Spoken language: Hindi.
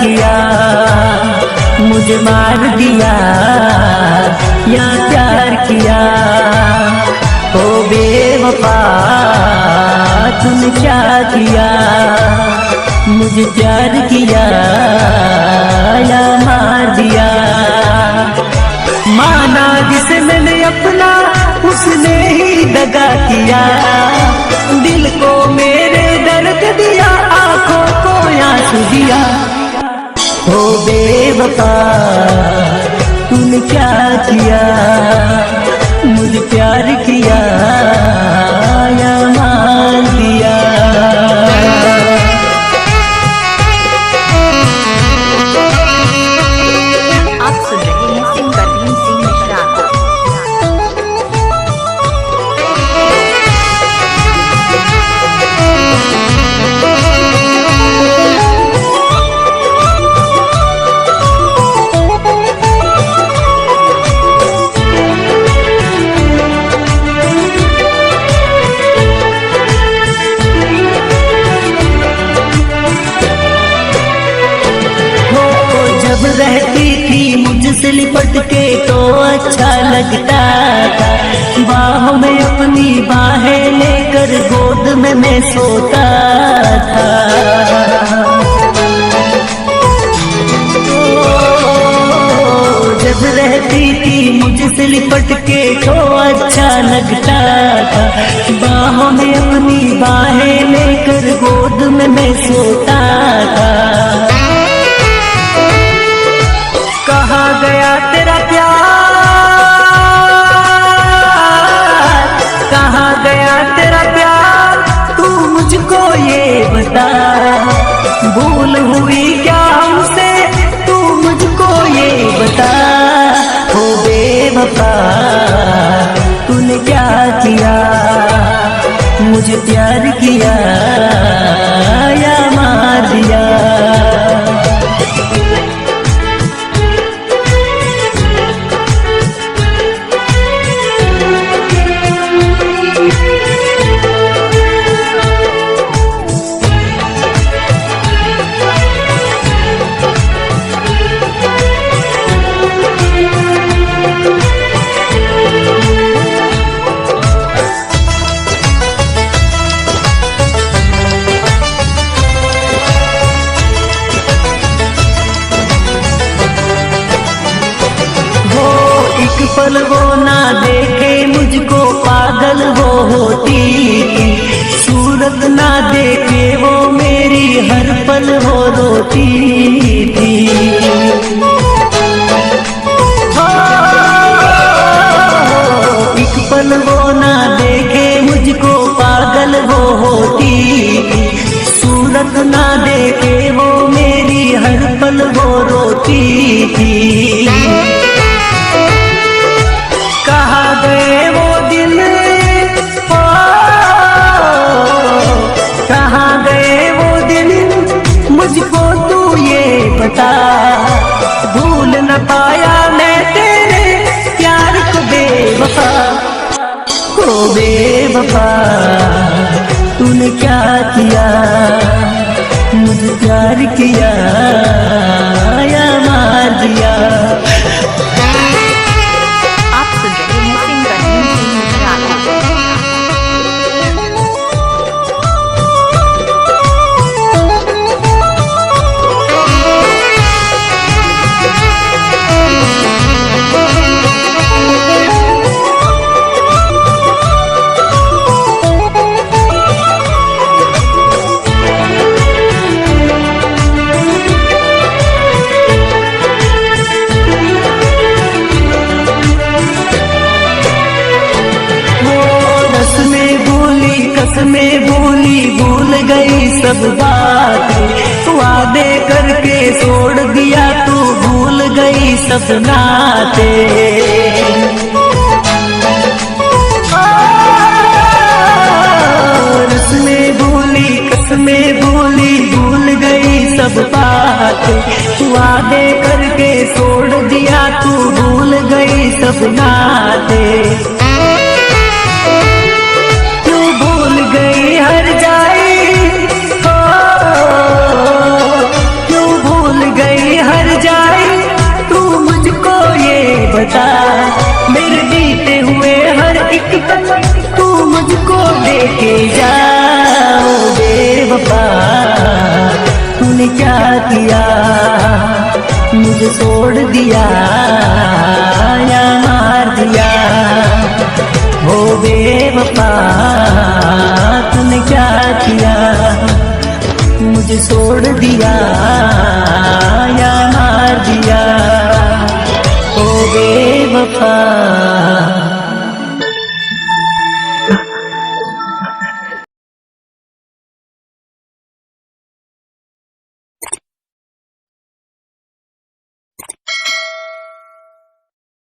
किया, मुझे मार दिया या प्यार किया। ओ बेवफा तूने क्या किया, मुझे प्यार किया या मार दिया। माना जिसे मैंने अपना उसने ही दगा किया, दिल को मेरे दर्द दिया, आंखों को आंसू दिया। ओ बेवफा तूने क्या किया, मुझे प्यार किया या मार दिया। आप सुन रहे हैं सिंगर भीम सिंह मिश्रा को। जब रहती थी मुझसे लिपट के तो अच्छा लगता था, बाहों में अपनी बाहें लेकर गोद में मैं सोता था। जब रहती थी मुझसे लिपट के तो अच्छा लगता था, बाहों में अपनी बाहें लेकर गोद में मैं सोता था। कहाँ गया तेरा प्यार, कहाँ गया तेरा प्यार, तू मुझको ये बता। भूल हुई क्या हमसे, तू मुझको ये बता। ओ बेवफा तूने क्या किया, मुझे प्यार किया या मार दिया। पल वो ना देखे मुझको पागल वो होती थी, सूरत ना देखे वो मेरी हर पल वो रोती थी। एक पल वो ना देखे मुझको पागल वो होती थी, सूरत ना देखे वो मेरी हर पल वो रोती थी। कहाँ गए वो दिन, कहाँ गए वो दिन, मुझको तू ये बता। भूल न पाया मैं तेरे प्यार को बेवफा। ओ बेवफा तूने क्या किया, मुझे प्यार किया या मार दिया। कसमें भूली भूल गई सब बातें, वादे करके छोड़ दिया तू, भूल गई सब नाते। रस्में भूली कसमें भूली भूल गई सब बातें, वादे करके छोड़ दिया तू, भूल गई सब नाते। हर जाए हो, क्यों भूल के जाओ बेवफा, तूने क्या किया, मुझे छोड़ दिया या मार दिया। हो बेवफा तूने क्या किया, मुझे छोड़ दिया या मार दिया। हो बेवफा।